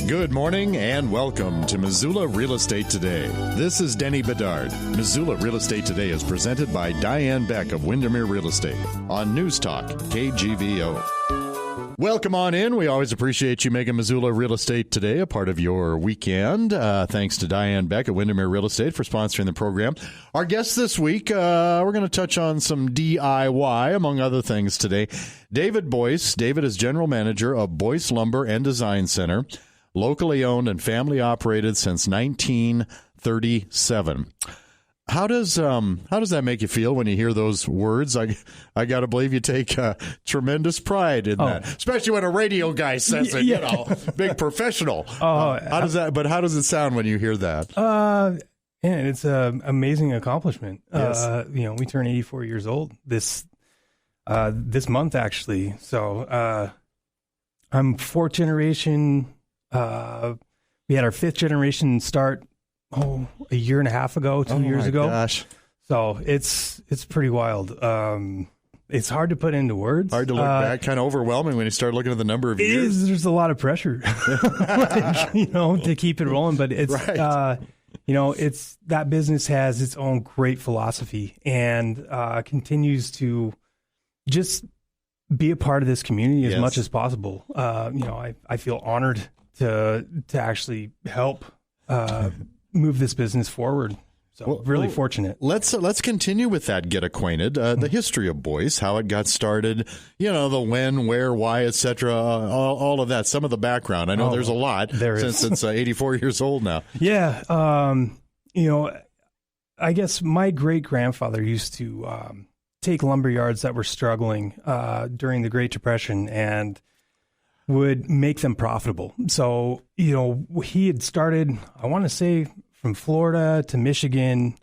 Good morning and welcome to Missoula Real Estate Today. This is Denny Bedard. Missoula Real Estate Today is presented by Diane Beck of Windermere Real Estate on News Talk, KGVO. Welcome on in. We always appreciate you making Missoula Real Estate Today a part of your weekend. Thanks to Diane Beck at Windermere Real Estate for sponsoring the program. Our guest this week, we're going to touch on some DIY, among other things today. David Boyce. David is General Manager of Boyce Lumber and Design Center, locally owned and family operated since 1937. How does that make you feel when you hear those words? I got to believe you take tremendous pride in that, especially when a radio guy says it. You know, big professional. How does it sound when you hear that? And it's an amazing accomplishment. Yes. We turn 84 years old this month actually. So I'm fourth generation. We had our fifth generation start a year and a half ago, 2 years ago. Gosh. So it's pretty wild. It's hard to put into words. Hard to look back, kind of overwhelming when you start looking at the number of years. There's a lot of pressure, to keep it rolling. But it's, right. It's that business has its own great philosophy and continues to just be a part of this community as much as possible. I feel honored to actually help move this business forward. So really fortunate. Let's continue with that. Get acquainted. The history of Boyce, how it got started. The when, where, why, etc. All of that. Some of the background. I know there's a lot since it's 84 years old now. Yeah. I guess my great grandfather used to take lumber yards that were struggling during the Great Depression and would make them profitable. So, he had started, I want to say, from Florida to Michigan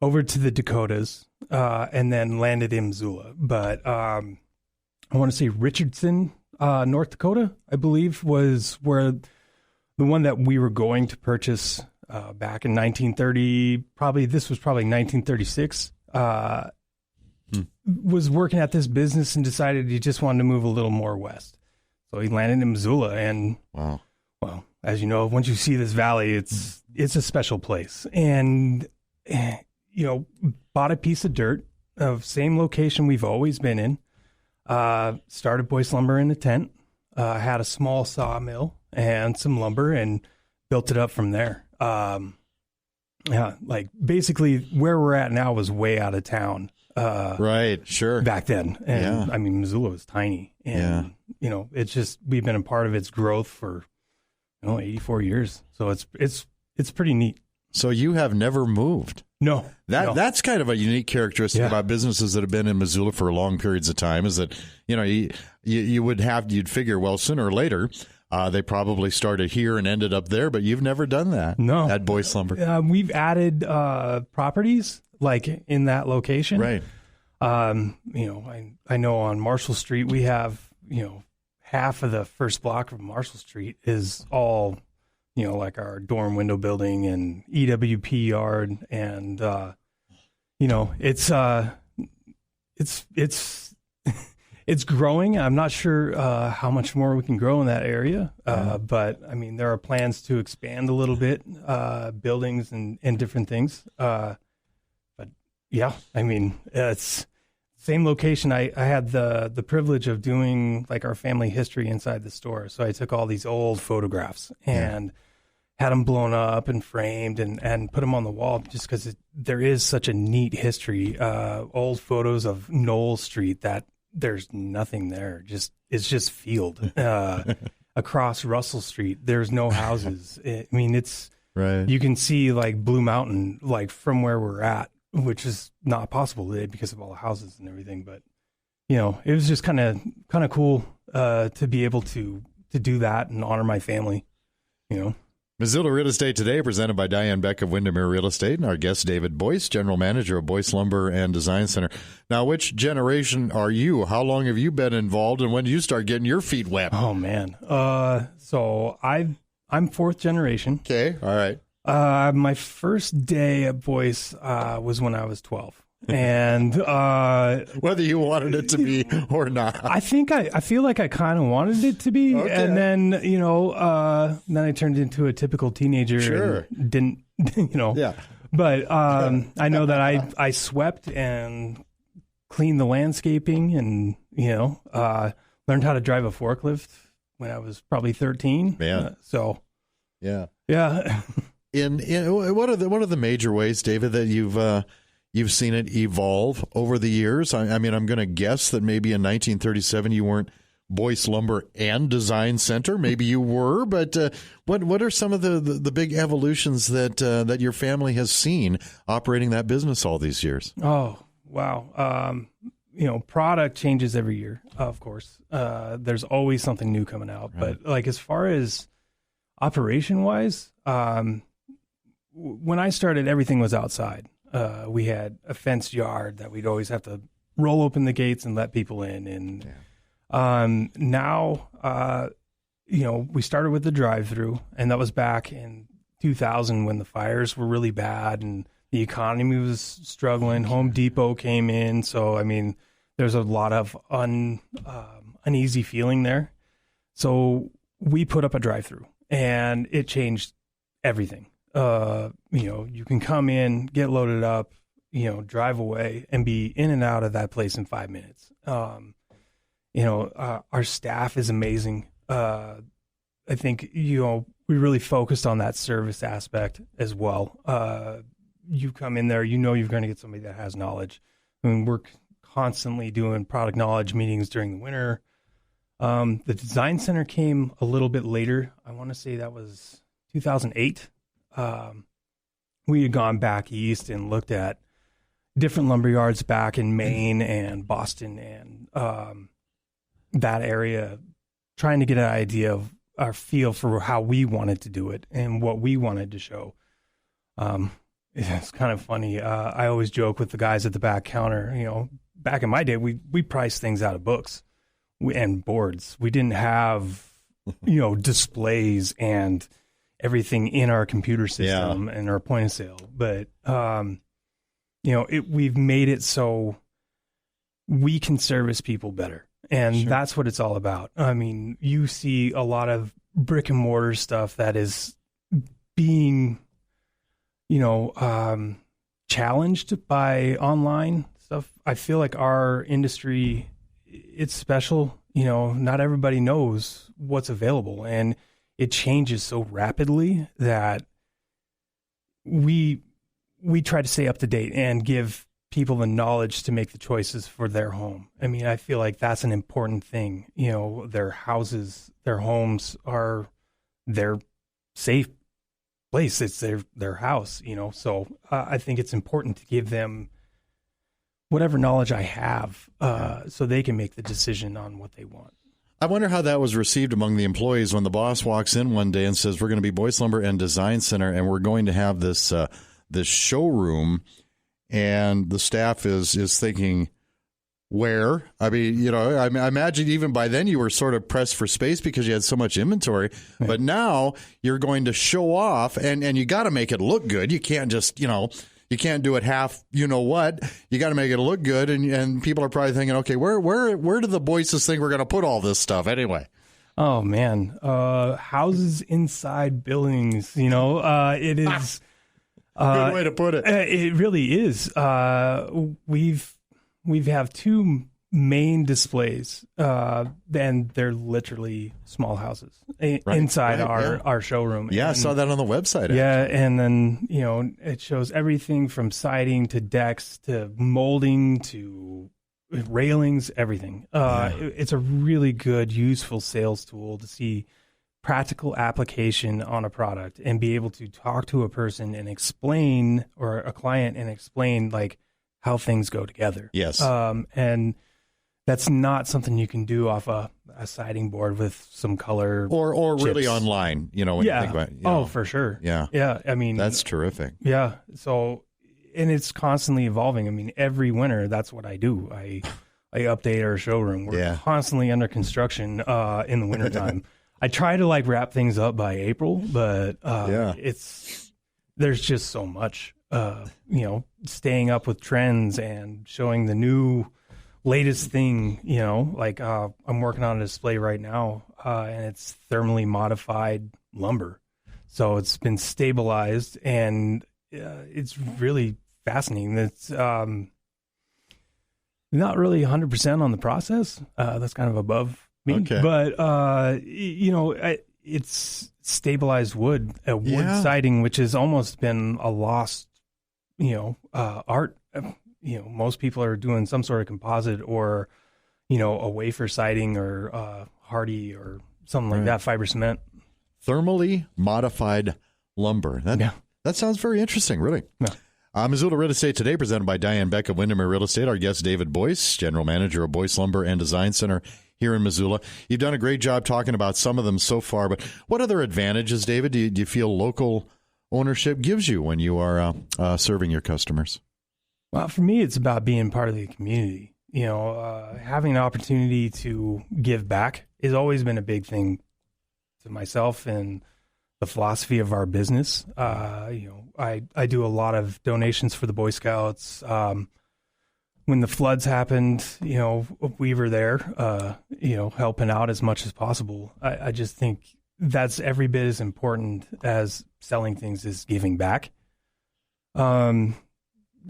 over to the Dakotas, and then landed in Missoula. But I want to say Richardson, North Dakota, I believe, was where the one that we were going to purchase back in 1930, this was probably 1936, was working at this business and decided he just wanted to move a little more west. So he landed in Missoula, and well, as you know, once you see this valley, it's a special place. And bought a piece of dirt of same location we've always been in. Started Boyce Lumber in a tent. Had a small sawmill and some lumber, and built it up from there. Basically where we're at now was way out of town. Right, sure. Back then. And I mean, Missoula was tiny. And, it's just, we've been a part of its growth for, 84 years. So it's pretty neat. So you have never moved? No. That's kind of a unique characteristic about businesses that have been in Missoula for long periods of time, is that, you'd figure, well, sooner or later, they probably started here and ended up there, but you've never done that. No. At Boyce Lumber. We've added properties like in that location. Right. I know on Marshall Street we have, half of the first block of Marshall Street is all, like our dorm window building and EWP yard, and it's growing. I'm not sure how much more we can grow in that area, but I mean there are plans to expand a little bit, buildings and different things. But yeah, I mean it's same location. I had the privilege of doing like our family history inside the store. So I took all these old photographs and had them blown up and framed and put them on the wall just because there is such a neat history. Old photos of Knoll Street that there's nothing there. It's just field. Across Russell Street, there's no houses. It's right. You can see like Blue Mountain, like from where we're at, which is not possible today because of all the houses and everything. But, it was just kind of cool to be able to do that and honor my family, Missoula Real Estate Today, presented by Diane Beck of Windermere Real Estate, and our guest, David Boyce, General Manager of Boyce Lumber and Design Center. Now, which generation are you? How long have you been involved, and when did you start getting your feet wet? Oh, man. So I'm fourth generation. Okay, all right. My first day at Boyce was when I was 12. And whether you wanted it to be or not. I feel like I kind of wanted it to be. Okay. And then, then I turned into a typical teenager. Sure. And didn't, Yeah. But I know that I swept and cleaned the landscaping and, learned how to drive a forklift when I was probably 13. Man. Yeah. In what are the major ways, David, that you've seen it evolve over the years? I mean, I'm going to guess that maybe in 1937 you weren't Boyce Lumber and Design Center. Maybe you were, but what are some of the big evolutions that your family has seen operating that business all these years? Oh, wow. Product changes every year, of course. There's always something new coming out. Right. But like as far as operation wise, when I started, everything was outside. We had a fenced yard that we'd always have to roll open the gates and let people in. And now, we started with the drive-through, and that was back in 2000 when the fires were really bad and the economy was struggling. Home Depot came in. So, I mean, there's a lot of uneasy feeling there. So we put up a drive-through, and it changed everything. You can come in, get loaded up, drive away and be in and out of that place in 5 minutes. Our staff is amazing. I think, we really focused on that service aspect as well. You come in there, you're going to get somebody that has knowledge. I mean, we're constantly doing product knowledge meetings during the winter. The design center came a little bit later. I want to say that was 2008. We had gone back east and looked at different lumber yards back in Maine and Boston and that area, trying to get an idea of our feel for how we wanted to do it and what we wanted to show. It's kind of funny. I always joke with the guys at the back counter, back in my day, we priced things out of books and boards. We didn't have, displays and everything in our computer system and our point of sale. But, we've made it so we can service people better. And Sure. That's what it's all about. I mean, you see a lot of brick and mortar stuff that is being, challenged by online stuff. I feel like our industry, it's special. Not everybody knows what's available, and it changes so rapidly that we try to stay up to date and give people the knowledge to make the choices for their home. I mean, I feel like that's an important thing. Their houses, their homes are their safe place. It's their house, So I think it's important to give them whatever knowledge I have so they can make the decision on what they want. I wonder how that was received among the employees when the boss walks in one day and says, we're going to be Boyce Lumber and Design Center, and we're going to have this showroom, and the staff is thinking, where? I mean, I imagine even by then you were sort of pressed for space because you had so much inventory, Right. But now you're going to show off, and you got to make it look good. You can't just, you can't do it half, what. You got to make it look good, and people are probably thinking, okay, where do the Boyces think we're going to put all this stuff anyway? Oh man, houses inside buildings. It is. Good way to put it. It really is. We have two main displays, and they're literally small houses inside our showroom. Yeah, I saw that on the website. Yeah, and then it shows everything from siding to decks to molding to railings, everything. It's a really good, useful sales tool to see practical application on a product and be able to talk to a person and explain, or a client and explain, like, how things go together. Yes. And that's not something you can do off a siding board with some color or really chips. Online, when you think about it. Oh, for sure. Yeah. Yeah. I mean, That's terrific. yeah. So, and it's constantly evolving. I mean, every winter, that's what I do. I update our showroom. We're constantly under construction in the wintertime. I try to wrap things up by April, but there's just so much. staying up with trends and showing the new latest thing, like I'm working on a display right now, and it's thermally modified lumber. So it's been stabilized, and it's really fascinating. It's not really 100% on the process. That's kind of above me. Okay. But, it's stabilized wood, a wood siding, which has almost been a lost, art. Most people are doing some sort of composite or, a wafer siding or hardy or something like that, fiber cement. Thermally modified lumber. That sounds very interesting, really. Yeah. Missoula Real Estate Today, presented by Diane Beck of Windermere Real Estate. Our guest, David Boyce, General Manager of Boyce Lumber and Design Center here in Missoula. You've done a great job talking about some of them so far, but what other advantages, David, do you feel local ownership gives you when you are serving your customers? Well, for me, it's about being part of the community. Having an opportunity to give back has always been a big thing to myself and the philosophy of our business. I do a lot of donations for the Boy Scouts. When the floods happened, we were there, helping out as much as possible. I just think that's every bit as important as selling things is giving back. So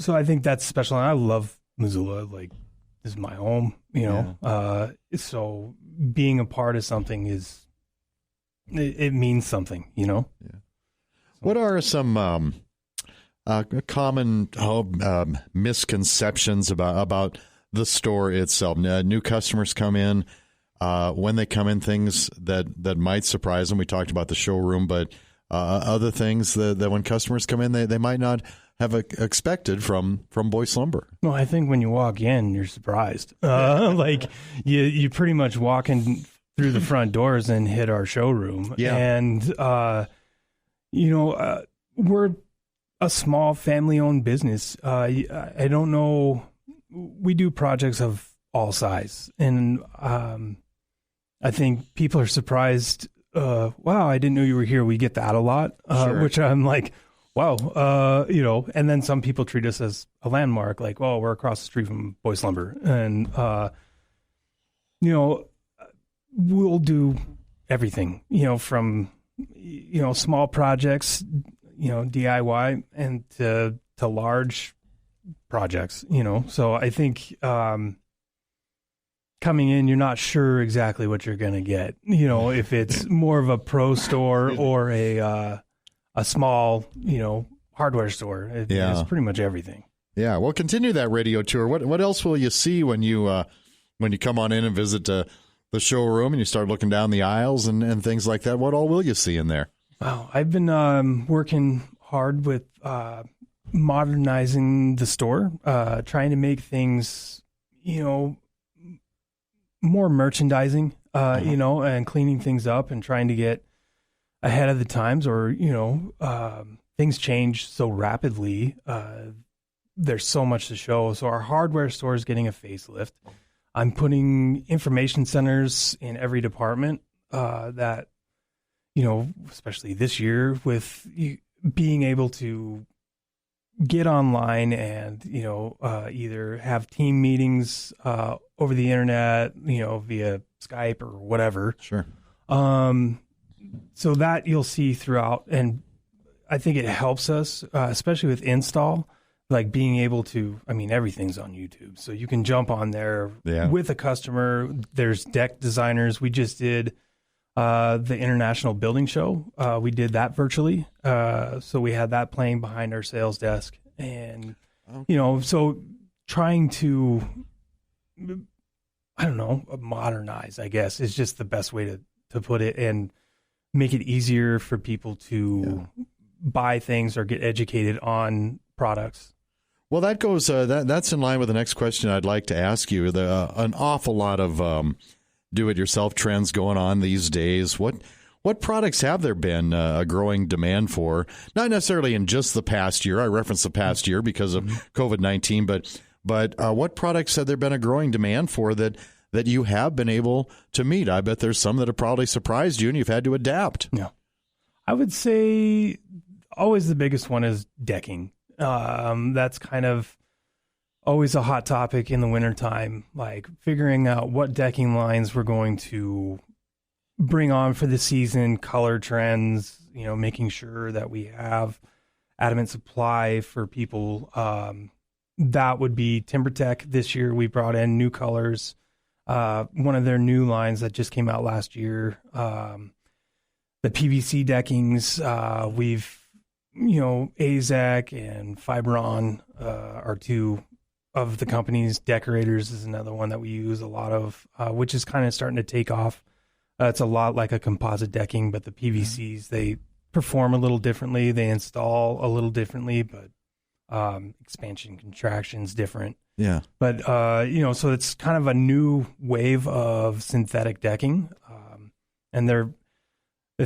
I think that's special. And I love Missoula. Like, this is my home, so being a part of something it means something, Yeah. What are some common misconceptions about the store itself? New customers come in. When they come in, things that might surprise them. We talked about the showroom, but other things that when customers come in, they might not have expected from Boyce Lumber. Well, I think when you walk in, you're surprised. Like you pretty much walk in through the front doors and hit our showroom. Yeah. And, we're a small family-owned business. I don't know. We do projects of all size. And I think people are surprised. Wow, I didn't know you were here. We get that a lot, Sure. which I'm like, wow, and then some people treat us as a landmark, like, well, we're across the street from Boyce Lumber. And, we'll do everything, from, small projects, DIY and to large projects, So I think coming in, you're not sure exactly what you're going to get, if it's more of a pro store or a small, hardware store. It's pretty much everything. Yeah. Well, continue that radio tour. What else will you see when you come on in and visit the showroom and you start looking down the aisles and things like that? What all will you see in there? Wow. I've been working hard with modernizing the store, trying to make things, more merchandising, and cleaning things up and trying to get ahead of the times, or, things change so rapidly. There's so much to show. So our hardware store is getting a facelift. I'm putting information centers in every department that, especially this year with being able to get online and, either have team meetings over the internet, via Skype or whatever. Sure. So that you'll see throughout. And I think it helps us, especially with install, like being able to, everything's on YouTube. So you can jump on there with a customer. There's deck designers. We just did the International Building Show. We did that virtually. So we had that playing behind our sales desk. And, so trying to, modernize, I guess, is just the best way to put it, and make it easier for people to buy things or get educated on products. Well, that goes. That's in line with the next question I'd like to ask you. An awful lot of do-it-yourself trends going on these days. What products have there been a growing demand for? Not necessarily in just the past year. I referenced the past year because of COVID-19, but what products have there been a growing demand for that you have been able to meet? I bet there's some that have probably surprised you and you've had to adapt. Yeah, I would say always the biggest one is decking. That's kind of always a hot topic in the wintertime, like figuring out what decking lines we're going to bring on for the season, color trends, making sure that we have adamant supply for people. That would be TimberTech. This year we brought in new colors. One of their new lines that just came out last year, the PVC deckings, we've, AZEC and Fibron are two of the companies. Decorators is another one that we use a lot of, which is kind of starting to take off. It's a lot like a composite decking, but the PVCs, they perform a little differently. They install a little differently, but expansion, contraction's different. Yeah. But, so it's kind of a new wave of synthetic decking. And the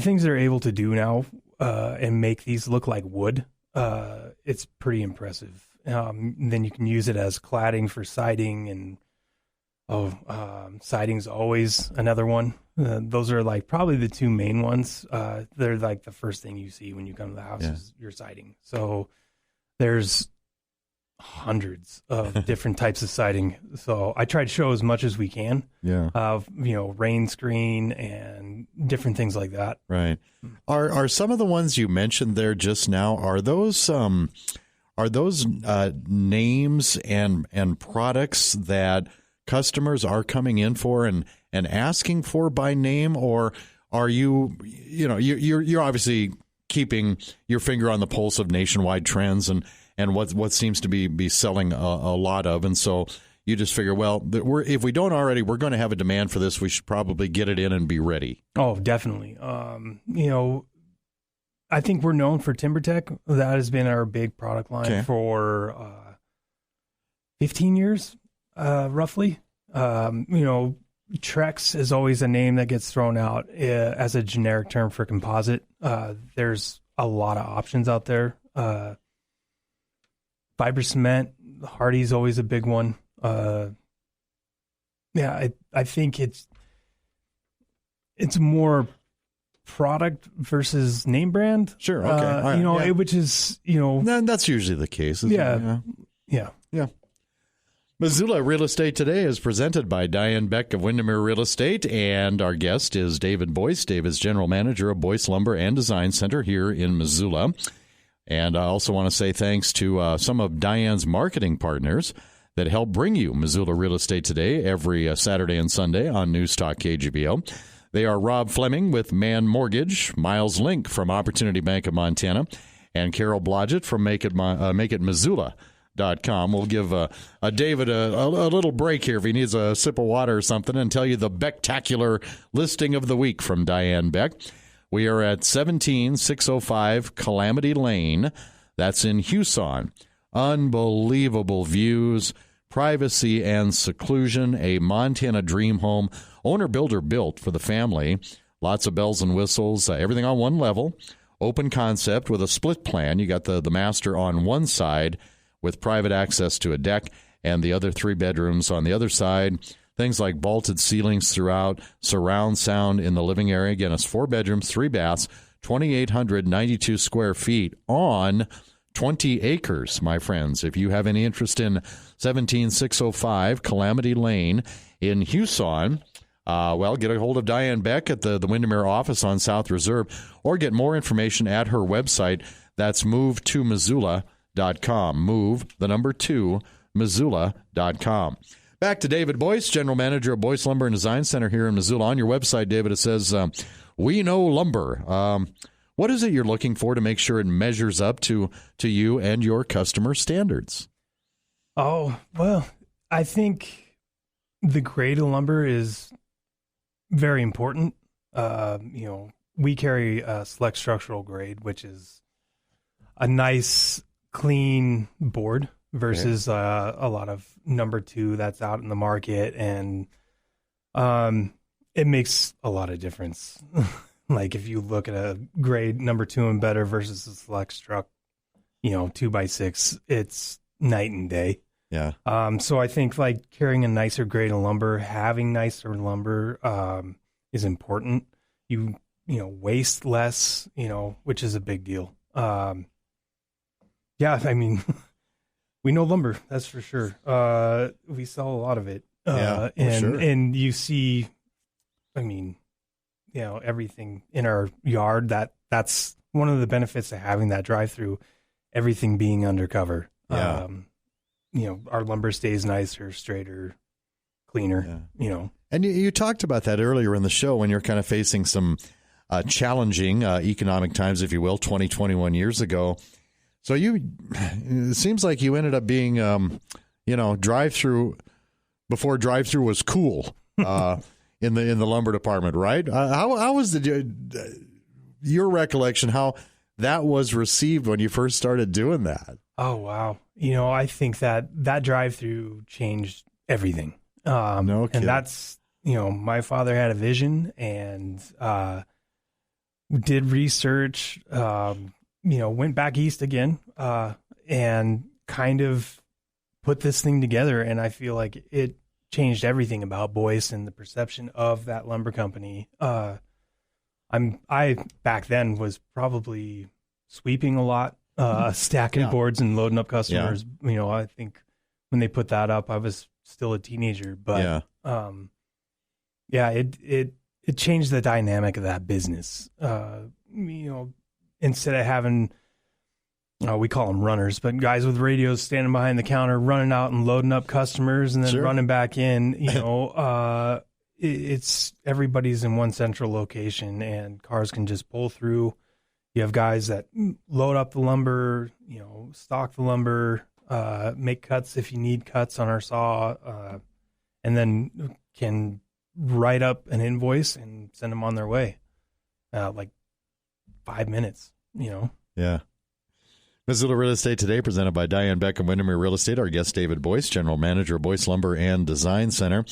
things they're able to do now and make these look like wood, it's pretty impressive. Then you can use it as cladding for siding, and siding's always another one. Those are like probably the two main ones. They're like the first thing you see when you come to the house is your siding. So there's hundreds of different types of siding. So I try to show as much as we can of, rain screen and different things like that. Right. Are some of the ones you mentioned there just now, are those names and products that customers are coming in for and asking for by name, or are you're obviously keeping your finger on the pulse of nationwide trends and what seems to be selling a lot of, and so you just figure, well, if we don't already, we're going to have a demand for this. We should probably get it in and be ready. Oh, definitely. I think we're known for TimberTech. That has been our big product line for 15 years, roughly. Trex is always a name that gets thrown out as a generic term for composite. There's a lot of options out there. Fiber cement, Hardy's always a big one. I think it's more product versus name brand. Sure. Okay. Which is, that's usually the case. Yeah. Missoula Real Estate Today is presented by Diane Beck of Windermere Real Estate, and our guest is David Boyce. Dave is General Manager of Boyce Lumber and Design Center here in Missoula. And I also want to say thanks to some of Diane's marketing partners that help bring you Missoula Real Estate Today every Saturday and Sunday on News Talk KGBO. They are Rob Fleming with Mann Mortgage, Miles Link from Opportunity Bank of Montana, and Carol Blodgett from MakeItMissoula.com. We'll give David a little break here if he needs a sip of water or something, and tell you the Becktacular listing of the week from Diane Beck. We are at 17605 Calamity Lane. That's in Huson. Unbelievable views, privacy and seclusion, a Montana dream home, owner-builder built for the family. Lots of bells and whistles, everything on one level. Open concept with a split plan. You got the master on one side with private access to a deck, and the other 3 bedrooms on the other side. Things like vaulted ceilings throughout, surround sound in the living area. Again, it's 4 bedrooms, 3 baths, 2,892 square feet on 20 acres, my friends. If you have any interest in 17605 Calamity Lane in Huson, get a hold of Diane Beck at the Windermere office on South Reserve, or get more information at her website. That's move2missoula.com. Move, the number 2, Missoula.com. Back to David Boyce, General Manager of Boyce Lumber and Design Center here in Missoula. On your website, David, it says, we know lumber. What is it you're looking for to make sure it measures up to you and your customer standards? Oh, well, I think the grade of lumber is very important. We carry a select structural grade, which is a nice, clean board versus a lot of number 2 that's out in the market, and it makes a lot of difference. Like if you look at a grade number 2 and better versus a select struct, 2x6, it's night and day. Yeah. So I think like carrying a nicer grade of lumber, having nicer lumber is important. You waste less, which is a big deal. Yeah, I mean, we know lumber, that's for sure. We sell a lot of it. And you see, I mean, everything in our yard, that's one of the benefits of having that drive-through, everything being undercover. Yeah. Our lumber stays nicer, straighter, cleaner, And you talked about that earlier in the show when you're kind of facing some challenging economic times, if you will, 20, 21 years ago. So it seems like you ended up being, drive-through before drive-through was cool in the lumber department, right? How was your recollection how that was received when you first started doing that? Oh, wow. I think that drive-through changed everything. No kidding. And that's, my father had a vision and did research, went back east again and kind of put this thing together. And I feel like it changed everything about Boyce and the perception of that lumber company. I back then was probably sweeping a lot, stacking boards and loading up customers. Yeah. I think when they put that up, I was still a teenager, but it changed the dynamic of that business. Instead of having, we call them runners, but guys with radios standing behind the counter, running out and loading up customers and then running back in, it's everybody's in one central location and cars can just pull through. You have guys that load up the lumber, stock the lumber, make cuts if you need cuts on our saw, and then can write up an invoice and send them on their way. Like 5 minutes, Yeah. Missoula Real Estate Today, presented by Diane Beck and Windermere Real Estate. Our guest, David Boyce, General Manager of Boyce Lumber and Design Center.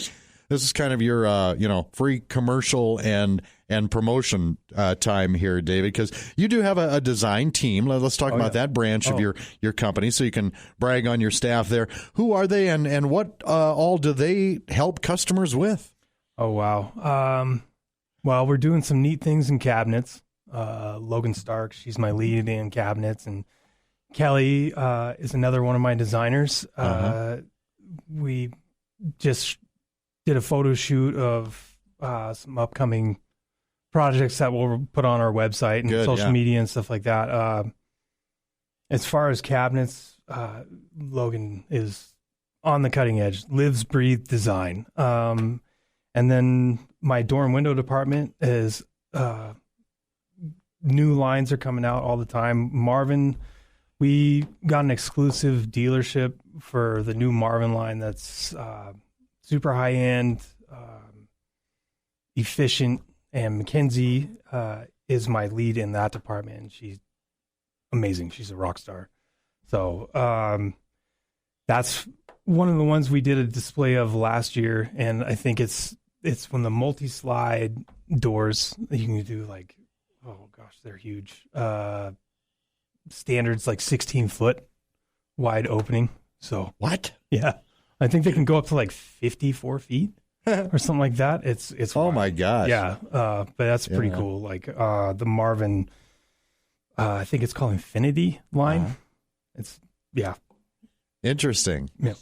This is kind of your, free commercial and promotion time here, David, because you do have a design team. Let's talk about that branch of your company so you can brag on your staff there. Who are they and what all do they help customers with? Oh, wow. Well, we're doing some neat things in cabinets. Logan Stark, she's my lead in cabinets, and Kelly is another one of my designers. We just did a photo shoot of some upcoming projects that we'll put on our website and social media and stuff like that. As far as cabinets, Logan is on the cutting edge, lives, breathe design. And then my door and window department is new lines are coming out all the time. Marvin, we got an exclusive dealership for the new Marvin line that's super high end, efficient, and Mackenzie is my lead in that department. And she's amazing. She's a rock star. So that's one of the ones we did a display of last year, and I think it's when the multi-slide doors that you can do, like, oh gosh, they're huge. Standards like 16-foot wide opening. So what? Yeah, I think they can go up to like 54 feet or something like that. It's oh wild. My gosh. Yeah, but that's pretty cool. Like the Marvin, I think it's called Infinity line. It's interesting. Yeah.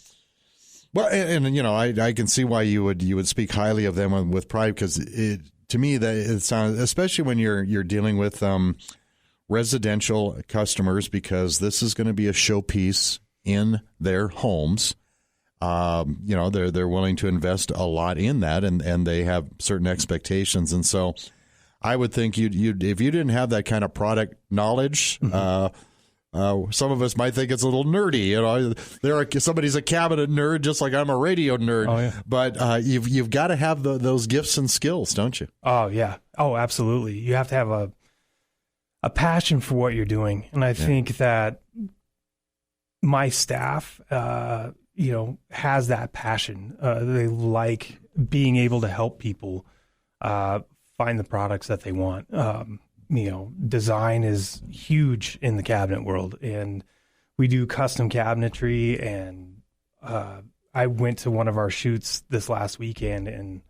Well, and I can see why you would speak highly of them with pride, because to me that it sounds, especially when you're dealing with residential customers, because this is going to be a showpiece in their homes. They're willing to invest a lot in that, and they have certain expectations, and so I would think you'd if you didn't have that kind of product knowledge. Some of us might think it's a little nerdy. Somebody's a cabinet nerd, just like I'm a radio nerd. Oh, yeah. But you've got to have those gifts and skills, don't you? Oh yeah. Oh, absolutely. You have to have a passion for what you're doing, and I think that my staff, has that passion. They like being able to help people find the products that they want. Design is huge in the cabinet world, and we do custom cabinetry. And I went to one of our shoots this last weekend, and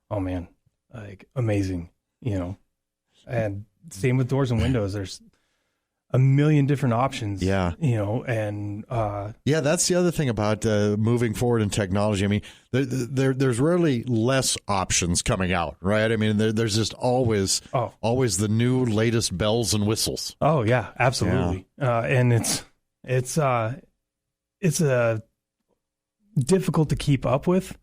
oh man, like amazing, And same with doors and windows. There's a million different options. Yeah. And yeah, that's the other thing about moving forward in technology. I mean, there's rarely less options coming out, right? I mean, there's just always the new latest bells and whistles. Oh yeah, absolutely. Yeah. And it's difficult to keep up with.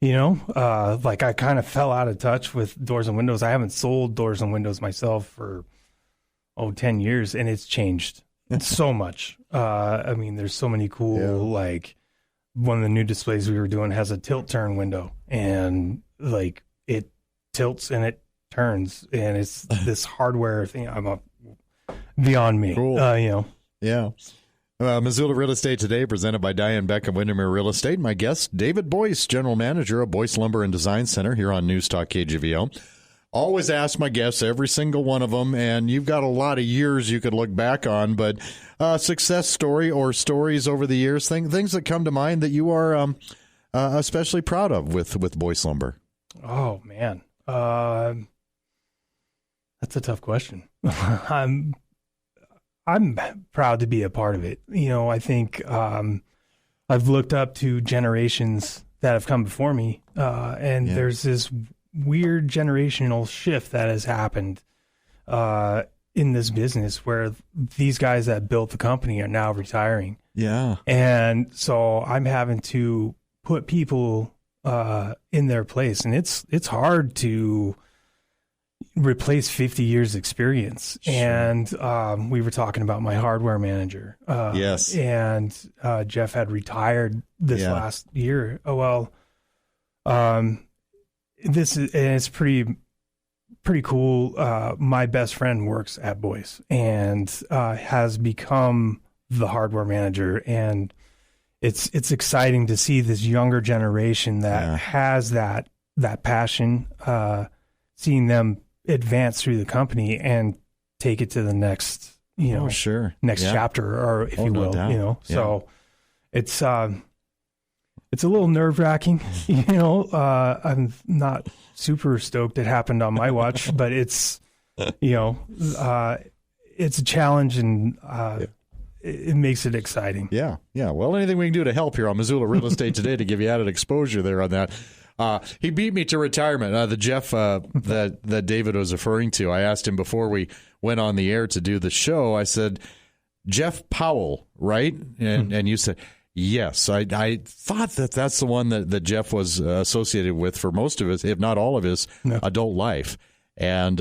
Like I kind of fell out of touch with doors and windows. I haven't sold doors and windows myself for 10 years, and it's changed so much. I mean, there's so many cool, like one of the new displays we were doing has a tilt turn window, and like it tilts and it turns, and it's this hardware thing. Beyond me. Cool. Yeah. Missoula Real Estate Today, presented by Diane Beck of Windermere Real Estate. My guest, David Boyce, General Manager of Boyce Lumber Design Center here on News Talk KGVO. Always ask my guests, every single one of them, and you've got a lot of years you could look back on, but success story or stories over the years, things that come to mind that you are especially proud of with Boyce Lumber. Oh, man. That's a tough question. I'm proud to be a part of it. I think I've looked up to generations that have come before me, and there's this weird generational shift that has happened in this business where these guys that built the company are now retiring. Yeah. And so I'm having to put people in their place, and it's hard to replace 50 years experience. Sure. And we were talking about my hardware manager. Yes. And Jeff had retired this last year. It's pretty cool. My best friend works at Boyce and has become the hardware manager, and it's exciting to see this younger generation that has that passion, seeing them advance through the company and take it to the next chapter, or if you will, doubt. So it's a little nerve-wracking, I'm not super stoked it happened on my watch, but it's it's a challenge, and it makes it exciting. Yeah. Well, anything we can do to help here on Missoula Real Estate Today to give you added exposure there on that. He beat me to retirement. The Jeff that David was referring to, I asked him before we went on the air to do the show, I said, Jeff Powell, right? And you said, yes. I thought that's the one that Jeff was associated with for most of his, if not all of his, adult life. And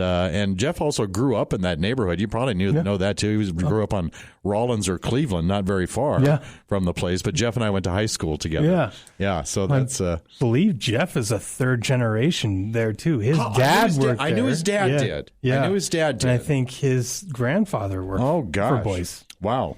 Jeff also grew up in that neighborhood. You probably know that too. He grew up on Rollins or Cleveland, not very far from the place. But Jeff and I went to high school together. Yeah. So that's. I believe Jeff is a third generation there too. His dad worked there. I knew his dad did. Yeah. I knew his dad did. And I think his grandfather worked for Boyce. Wow.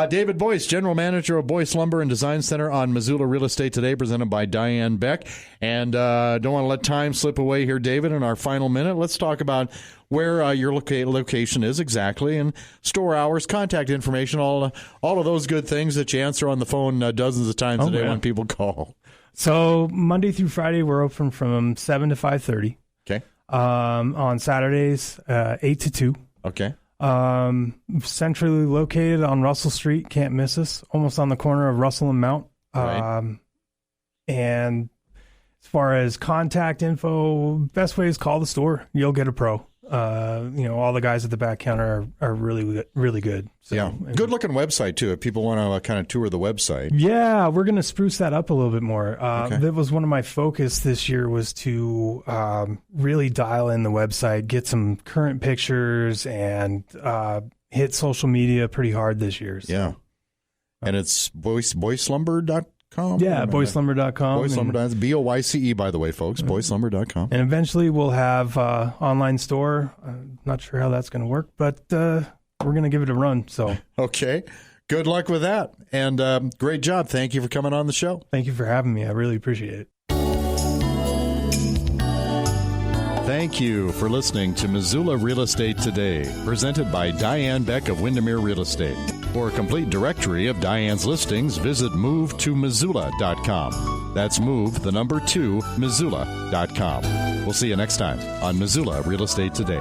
David Boyce, General Manager of Boyce Lumber Design Center on Missoula Real Estate Today, presented by Diane Beck. And don't want to let time slip away here, David, in our final minute. Let's talk about where your location is exactly, and store hours, contact information, all of those good things that you answer on the phone dozens of times a day when people call. So Monday through Friday, we're open from 7 to 5:30. Okay. On Saturdays, 8 to 2. Okay. Centrally located on Russell Street, can't miss us, almost on the corner of Russell and Mount. Right. And as far as contact info, best way is call the store. You'll get a pro. All the guys at the back counter are really, really good. So, good looking website too. If people want to kind of tour the website. Yeah, we're going to spruce that up a little bit more. That was one of my focus this year, was to really dial in the website, get some current pictures, and hit social media pretty hard this year. So. Yeah, and it's boycelumber.com. Yeah, boycelumber.com. Boycelumber.com. B-O-Y-C-E, by the way, folks. Boycelumber.com. And eventually we'll have online store. I'm not sure how that's going to work, but we're going to give it a run. So okay. Good luck with that. And great job. Thank you for coming on the show. Thank you for having me. I really appreciate it. Thank you for listening to Missoula Real Estate Today, presented by Diane Beck of Windermere Real Estate. For a complete directory of Diane's listings, visit move2missoula.com. That's move2missoula.com. We'll see you next time on Missoula Real Estate Today.